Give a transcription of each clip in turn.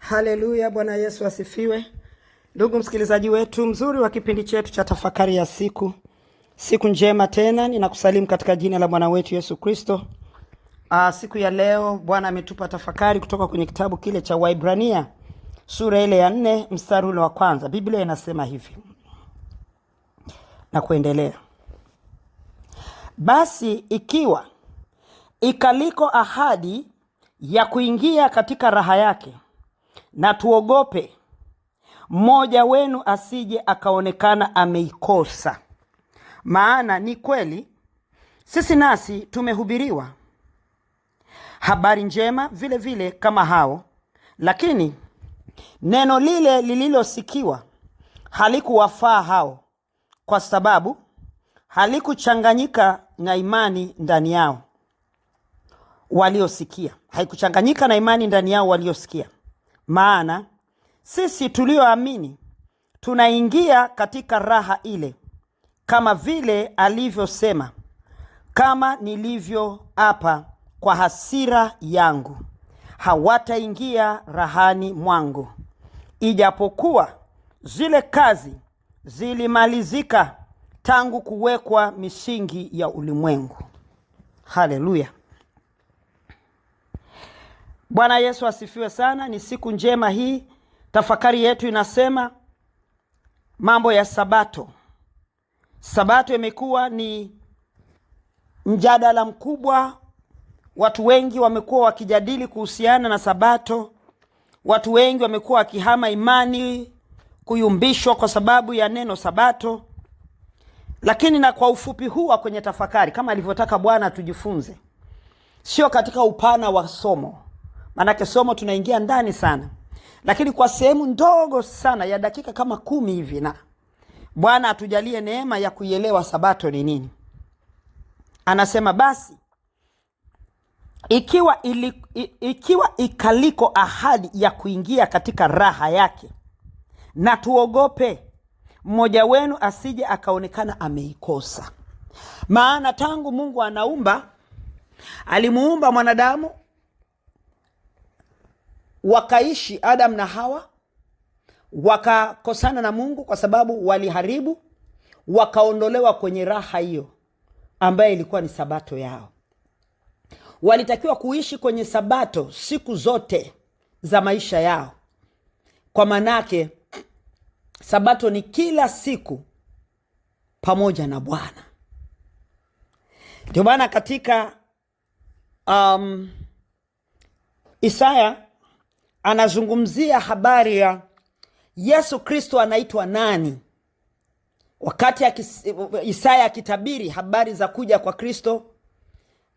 Haleluya, Bwana Yesu asifiwe. Ndugu msikilizaji wetu mzuri wa kipindi chetu cha tafakari ya siku njema tena, ninakusalimu katika jina la Bwana wetu Yesu Kristo. Siku ya leo Bwana ametupa tafakari kutoka kwenye kitabu kile cha Waibrania sura ile ya 4 mstari ule wa kwanza. Biblia inasema hivi na kuendelea: basi ikiwa ikaliko ahadi ya kuingia katika raha yake, na tuogope mmoja wenu asije akaonekana ameikosa. Maana ni kweli sisi nasi tumehubiriwa habari njema vile vile kama hao, lakini neno lile lililosikiwa halikuwafaa hao, kwa sababu halikuchanganyika na imani ndani yao waliosikia. Haikuchanganyika na imani ndani yao waliosikia. Maana sisi tulioamini tunaingia katika raha ile, kama vile alivyosema, kama nilivyoapa kwa hasira yangu, hawataingia rahani mwangu, ijapokuwa zile kazi zilimalizika tangu kuwekwa misingi ya ulimwengu. Haleluya. Bwana Yesu asifiwe sana. Ni siku njema hii. Tafakari yetu inasema mambo ya Sabato. Sabato imekuwa ni mjadala mkubwa. Watu wengi wamekuwa wakijadili kuhusiana na Sabato. Watu wengi wamekuwa wakihama imani, kuyumbishwa kwa sababu ya neno Sabato. Lakini na kwa ufupi huu kwenye tafakari, kama alivyotaka Bwana tujifunze, sio katika upana wa somo, manake somo tunaingia ndani sana, lakini kwa sehemu ndogo sana ya dakika kama 10 hivi, na Bwana atujalie neema ya kuielewa Sabato ni nini. Anasema basi ikiwa ikaliko ahadi ya kuingia katika raha yake, na tuogope mmoja wenu asije akaonekana ameikosa. Maana tangu Mungu anaumba, alimuumba mwanadamu, wakaishi Adam na Hawa, wakakosana na Mungu kwa sababu waliharibu, wakaondolewa kwenye raha hiyo ambaye ilikuwa ni Sabato yao. Walitakiwa kuishi kwenye Sabato siku zote za maisha yao, kwa manake Sabato ni kila siku pamoja na Bwana. Ndio maana katika Isaya anazungumzia habari ya Yesu Kristo anaitwa nani. Wakati Isaya akitabiri habari za kuja kwa Kristo,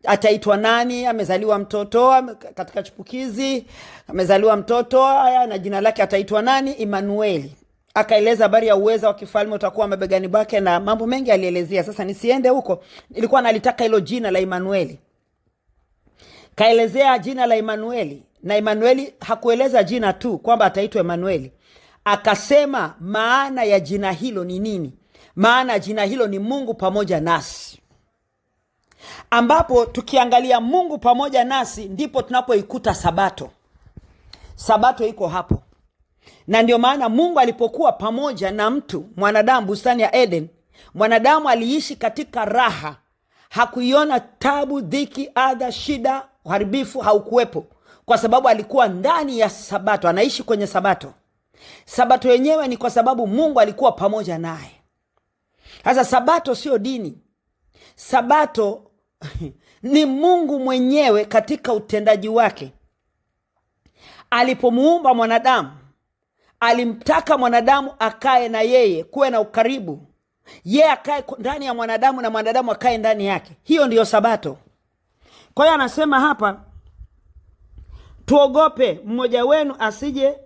ataitwa nani, amezaliwa mtoto katika chipukizi, amezaliwa mtoto na jina lake ataitwa nani? Immanueli. Akaeleza habari ya uweza wa kifalme utakuwa mabegani bake na mambo mengi alielezea. Sasa nisiende huko, nilikuwa nalitaka hilo jina la Immanueli. Kaelezea jina la Immanueli, na Immanueli hakueleza jina tu kwamba ataitwa Immanueli, akasema maana ya jina hilo ni nini. Maana jina hilo ni Mungu pamoja nasi, ambapo tukiangalia Mungu pamoja nasi ndipo tunapoikuta Sabato. Sabato iko hapo. Na ndio maana Mungu alipokuwa pamoja na mtu mwanadamu bustani ya Eden, mwanadamu aliishi katika raha. Hakuiona tabu, dhiki, adha, shida, uharibifu haukuwepo, kwa sababu alikuwa ndani ya Sabato, anaishi kwenye Sabato. Sabato yenyewe ni kwa sababu Mungu alikuwa pamoja naye. Sasa Sabato sio dini. Sabato ni Mungu mwenyewe katika utendaji wake. Alipomuumba mwanadamu, alimtaka mwanadamu akae na yeye, kuwe na ukaribu. Yeye akae ndani ya mwanadamu na mwanadamu akae ndani yake. Hiyo ndiyo Sabato. Kwa hiyo anasema hapa, tuogope mmoja wenu asije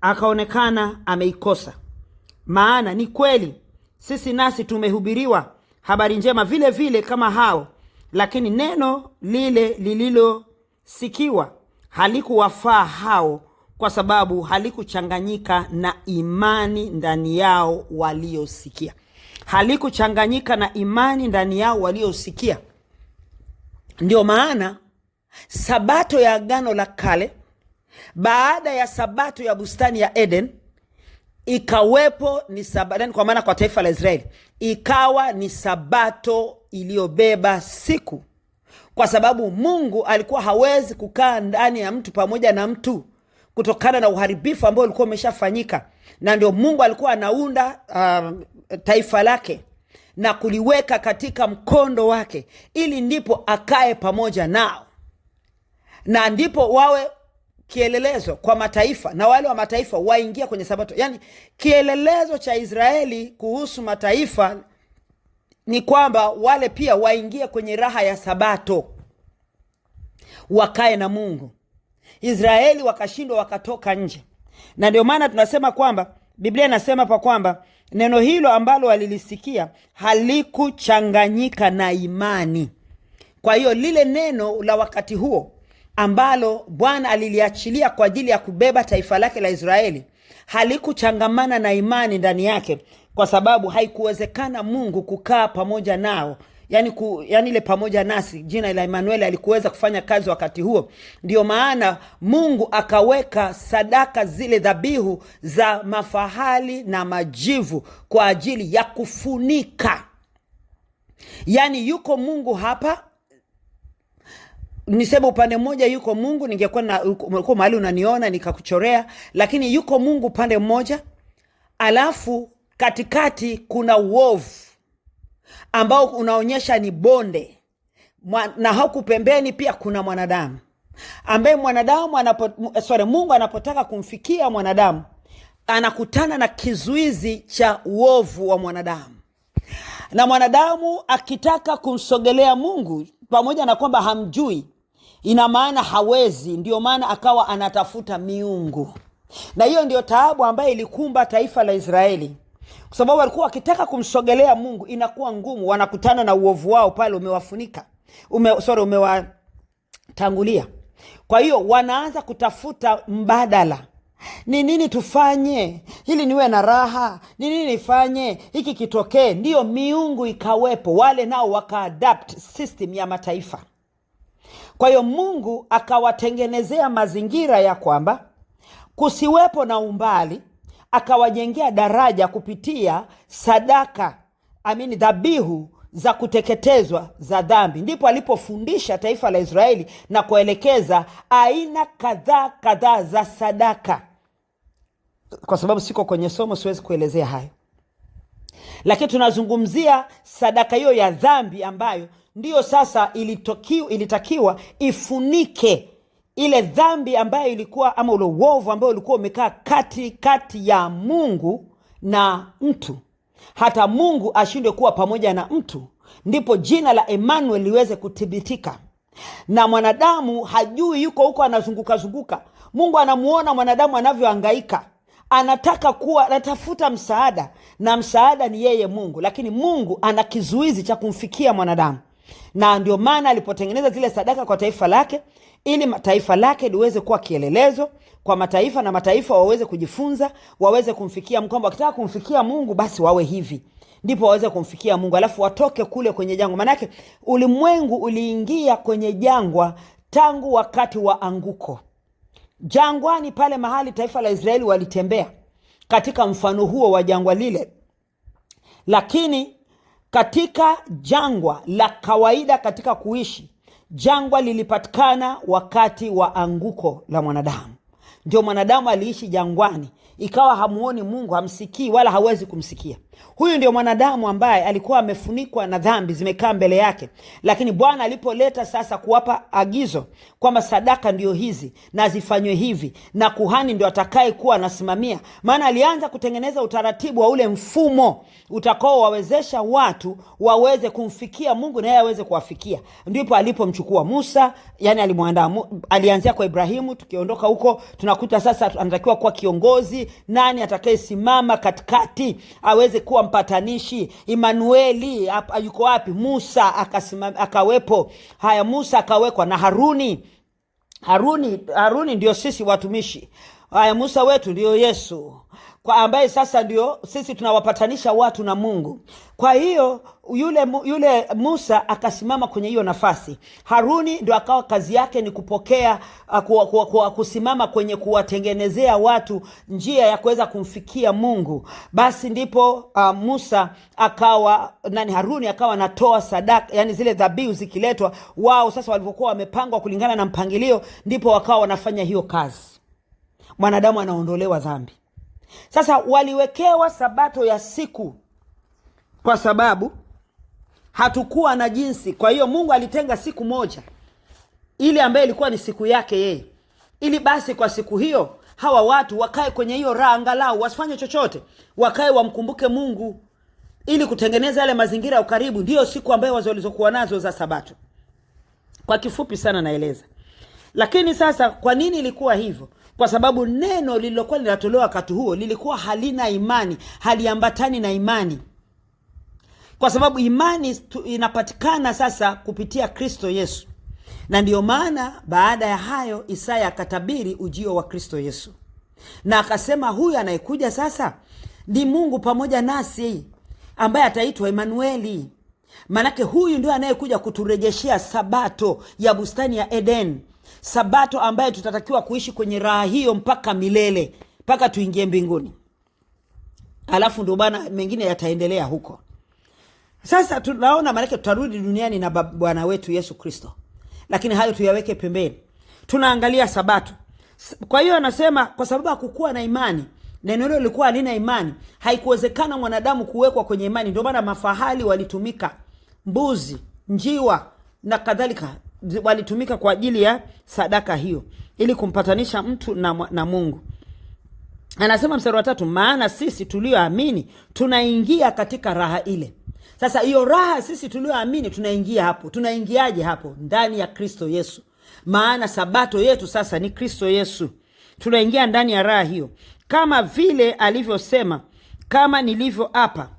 akaonekana ameikosa. Maana ni kweli sisi nasi tumehubiriwa habari njema vile vile kama hao, lakini neno lile lililosikiwa halikuwafaa hao, kwa sababu halikuchanganyika na imani ndani yao waliosikia. Halikuchanganyika na imani ndani yao waliosikia. Ndio maana Sabato ya Agano la Kale Baada ya sabato ya bustani ya Eden ikawepo ni sabato, kwa maana kwa taifa la Israeli ikawa ni sabato iliyobeba siku, kwa sababu Mungu alikuwa hawezi kukaa ndani ya mtu pamoja na mtu kutokana na uharibifu ambao ulikuwa umeshafanyika. Na ndio Mungu alikuwa anaunda taifa lake na kuliweka katika mkondo wake, ili ndipo akae pamoja nao, na ndipo wawe kielelezo kwa mataifa, na wale wa mataifa waingia kwenye sabato. Yani kielelezo cha Israeli kuhusu mataifa ni kwamba wale pia waingie kwenye raha ya sabato, wakae na Mungu. Israeli wakashindwa, wakatoka nje. Na ndio maana tunasema kwamba Biblia inasema pa kwamba neno hilo ambalo walilisikia halikuchanganyika na imani. Kwa hiyo lile neno la wakati huo ambalo Bwana aliliachilia kwa ajili ya kubeba taifa lake la Israeli halikuchangamana na imani ndani yake, kwa sababu haikuwezekana Mungu kukaa pamoja nao. Yani ile pamoja nasi, jina la Emmanuel alikuweza kufanya kazi wakati huo. Ndio maana Mungu akaweka sadaka, zile dhabihu za mafahali na majivu kwa ajili ya kufunika. Yani yuko Mungu hapa, nisema upande mmoja yuko Mungu, ningekuwa na uko mahali unaniona nikakuchorea, lakini yuko Mungu upande mmoja, alafu katikati kuna uovu ambao unaonyesha ni bonde, na huku pembeni pia kuna mwanadamu ambaye Mungu anapotaka kumfikia mwanadamu anakutana na kizuizi cha uovu wa mwanadamu, na mwanadamu akitaka kumsogelea Mungu, pamoja na kwamba hamjui, ina maana hawezi. Ndio maana akawa anatafuta miungu, na hiyo ndio taabu ambayo ilikumba taifa la Israeli, kwa sababu walikuwa wakitaka kumsogelea Mungu inakuwa ngumu, wanakutana na uovu wao pale umewafunika, umewatangulia. Kwa hiyo wanaanza kutafuta mbadala. Ni nini tufanye ili niwe na raha? Ni nini nifanye hiki kitokee? Ndiyo miungu ikawepo, wale nao wakaadapt system ya mataifa. Kwa hiyo Mungu akawatengenezea mazingira ya kwamba kusiwepo na umbali, akawajengea daraja kupitia sadaka, dhabihu za kuteketezwa za dhambi. Ndipo alipofundisha taifa la Israeli na kuelekeza aina kadhaa za sadaka. Kwa sababu siko kwenye somo, siwezi kuelezea hayo, lakini tunazungumzia sadaka hiyo ya dhambi ambayo ndiyo sasa ilitakiwa ifunike ile dhambi ambayo ilikuwa, ama ule uovu ambao ulikuwa umekaa kati ya Mungu na mtu, hata Mungu ashindwe kuwa pamoja na mtu. Ndipo jina la Emmanuel liweze kuthibitika, na mwanadamu hajui, yuko huko anazunguka. Mungu anamuona mwanadamu anavyohangaika, anatafuta msaada, na msaada ni yeye Mungu, lakini Mungu ana kizuizi cha kumfikia mwanadamu. Na ndio maana alipotengeneza zile sadaka kwa taifa lake, ili taifa lake liweze kuwa kielelezo kwa mataifa, na mataifa waweze kujifunza, waweze kumfikia Mungu. Wakitaka kumfikia Mungu basi wawe hivi, ndipo waweze kumfikia Mungu, alafu watoke kule kwenye jangwa. Manake ulimwengu uliingia kwenye jangwa tangu wakati wa anguko. Jangwani pale mahali taifa la Israeli walitembea katika mfano huo wa jangwa lile, lakini katika jangwa la kawaida katika kuishi, jangwa lilipatikana wakati wa anguko la mwanadamu. Ndio mwanadamu aliishi jangwani, ikawa hamuoni Mungu, hamsikii wala hawezi kumsikia. Huyu ndio mwanadamu ambaye alikuwa amefunikwa na dhambi zimekaa mbele yake. Lakini Bwana alipoleta sasa kuwapa agizo kwamba sadaka ndio hizi na zifanywe hivi, na kuhani ndio atakaye kuwa anasimamia, maana alianza kutengeneza utaratibu wa ule mfumo utakao wawezesha watu waweze kumfikia Mungu na yeye aweze kuwafikia. Ndipo alipomchukua Musa, yani alimwandaa, alianzia kwa Ibrahimu. Tukiondoka huko tunakuta sasa anatakiwa kuwa kiongozi, nani atakaye simama katikati aweze kuwa mpatanishi. Emmanueli yuko wapi? Musa akawepo. Haya, Musa akawekwa na Haruni ndio sisi watumishi. Haya, Musa wetu ndio Yesu, kwa ambaye sasa ndio sisi tunawapatanisha watu na Mungu. Kwa hiyo yule Musa akasimama kwenye hiyo nafasi. Haruni ndio akawa kazi yake ni kupokea, kusimama kwenye kuwatengenezea watu njia ya kuweza kumfikia Mungu. Basi ndipo Musa akawa Haruni akawa natoa sadaka, yani zile dhabihu zikiletwa, wao sasa walivyokuwa wamepangwa kulingana na mpangilio, ndipo wakawa wanafanya hiyo kazi. Mwanadamu anaondolewa dhambi. Sasa waliwekewa sabato ya siku kwa sababu hatukuwa na jinsi. Kwa hiyo Mungu alitenga siku moja, ile ambayo ilikuwa ni siku yake yeye, ili basi kwa siku hiyo hawa watu wakae kwenye hiyo raha, angalau wasifanye chochote, wakae wamkumbuke Mungu, ili kutengeneza yale mazingira ya ukaribu. Ndio siku ambayo walizokuwa nazo za sabato. Kwa kifupi sana naeleza. Lakini sasa kwa nini ilikuwa hivyo? Kwa sababu neno lililokuwa linatolewa wakati huo lilikuwa halina imani, haliambatani na imani. Kwa sababu imani inapatikana sasa kupitia Kristo Yesu. Na ndio maana baada ya hayo Isaya akatabiri ujio wa Kristo Yesu. Na akasema huyu anayekuja sasa ni Mungu pamoja nasi, ambaye ataitwa Emanueli. Manake huyu ndio anayekuja kuturejeshea sabato ya bustani ya Eden. Sabato ambaye tutatakiwa kuishi kwenye raha hiyo mpaka milele, mpaka tuingie mbinguni. Alafu ndio bana mengine yataendelea huko. Sasa tunaona maana tutarudi duniani na Bwana wetu Yesu Kristo. Lakini hayo tuyaweke pembeni. Tunaangalia sabato. Kwa hiyo anasema kwa sababu hakukuwa na imani, neno hilo lilikuwa halina imani, haikuwezekana mwanadamu kuwekwa kwenye imani. Ndio maana mafahali walitumika, mbuzi, njiwa na kadhalika walitumika kwa ajili ya sadaka hiyo, ili kumpatanisha mtu na Mungu. Anasema mstari wa 3, maana sisi tulioamini tunaingia katika raha ile. Sasa hiyo raha sisi tulioamini tunaingia hapo. Tunaingiaje hapo? Ndani ya Kristo Yesu. Maana sabato yetu sasa ni Kristo Yesu. Tunaingia ndani ya raha hiyo. Kama vile alivyosema, kama nilivyoapa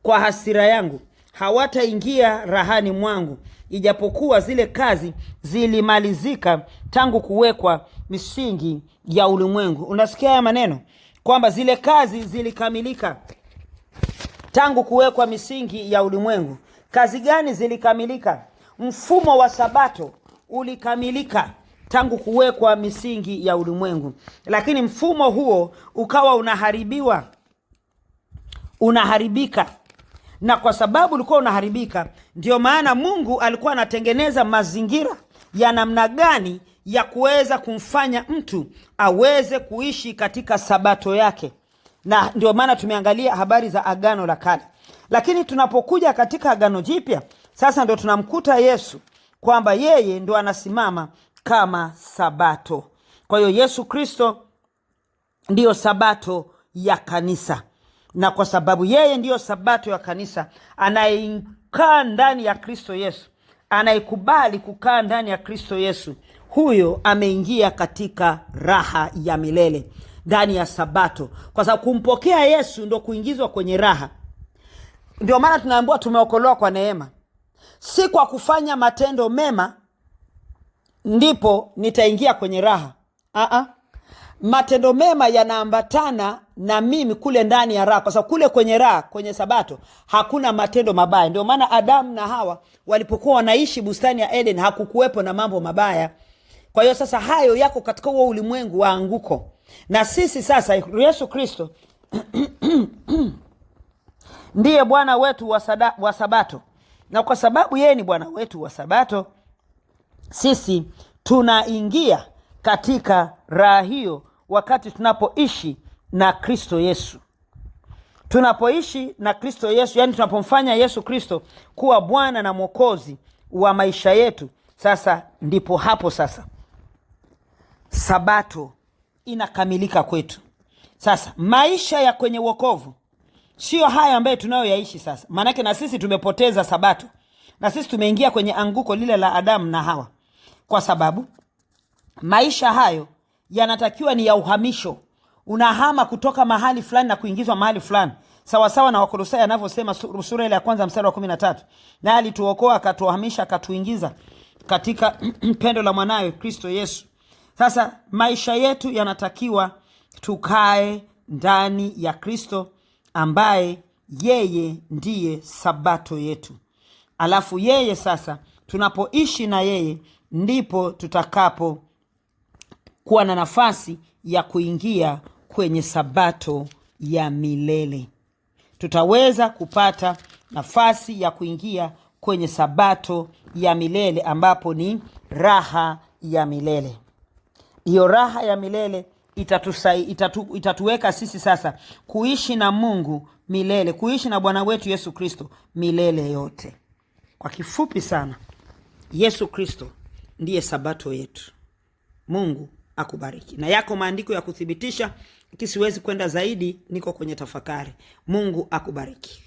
kwa hasira yangu, hawataingia rahani mwangu, ijapokuwa zile kazi zilimalizika tangu kuwekwa misingi ya ulimwengu. Unasikia haya maneno? Kwamba zile kazi zilikamilika tangu kuwekwa misingi ya ulimwengu. Kazi gani zilikamilika? Mfumo wa sabato ulikamilika tangu kuwekwa misingi ya ulimwengu. Lakini mfumo huo ukawa unaharibika. Na kwa sababu ulikuwa unaharibika, ndio maana Mungu alikuwa anatengeneza mazingira ya namna gani ya kuweza kumfanya mtu aweze kuishi katika sabato yake. Na ndio maana tumeangalia habari za Agano la Kale. Lakini tunapokuja katika Agano Jipya, sasa ndio tunamkuta Yesu kwamba yeye ndio anasimama kama sabato. Kwa hiyo Yesu Kristo ndio sabato ya kanisa. Na kwa sababu yeye ndiyo sabato ya kanisa, anayekaa ndani ya Kristo Yesu, anayekubali kukaa ndani ya Kristo Yesu, huyo ameingia katika raha ya milele ndani ya sabato. Kwa sababu kumpokea Yesu ndio kuingizwa kwenye raha. Ndio maana tunaambiwa tumeokolewa kwa neema. Si kwa kufanya matendo mema ndipo nitaingia kwenye raha. Matendo mema yanaambatana na mimi kule ndani ya raha. Kwa sababu kule kwenye raha, kwenye sabato, hakuna matendo mabaya. Ndio maana Adamu na Hawa walipokuwa wanaishi bustani ya Eden, hakukuwepo na mambo mabaya. Kwa hiyo sasa hayo yako katika huo ulimwengu wa anguko. Na sisi sasa Yesu Kristo ndiye Bwana wetu wa sabato. Na kwa sababu yeye ni Bwana wetu wa sabato, sisi tunaingia katika raha hiyo wakati tunapoishi na Kristo Yesu. Tunapoishi na Kristo Yesu, yani tunapomfanya Yesu Kristo kuwa Bwana na Mwokozi wa maisha yetu, sasa ndipo hapo sasa sabato inakamilika kwetu. Sasa maisha ya kwenye wokovu sio haya ambayo tunayoyaishi sasa. Maanake na sisi tumepoteza sabato. Na sisi tumeingia kwenye anguko lile la Adamu na Hawa. Kwa sababu maisha hayo yanatakiwa ni ya uhamisho. Unahama kutoka mahali fulani na kuingizwa mahali fulani. Sawa sawa na Wakolosai anavyosema sura ile ya 1 mstari wa 13. Na alituokoa, akatuhamisha, akatuingiza katika pendo la mwanawe Kristo Yesu. Sasa maisha yetu yanatakiwa tukae ndani ya Kristo ambaye yeye ndiye sabato yetu. Alafu yeye sasa, tunapoishi na yeye, ndipo tutakapo kuwa na nafasi ya kuingia kwenye sabato ya milele. Tutaweza kupata nafasi ya kuingia kwenye sabato ya milele, ambapo ni raha ya milele. Hiyo raha ya milele itatuweka sisi sasa kuishi na Mungu milele, kuishi na Bwana wetu Yesu Kristo milele yote. Kwa kifupi sana, Yesu Kristo ndiye sabato yetu. Mungu akubariki. Na yako maandiko ya kuthibitisha, kisiwezi kwenda zaidi, niko kwenye tafakari. Mungu akubariki.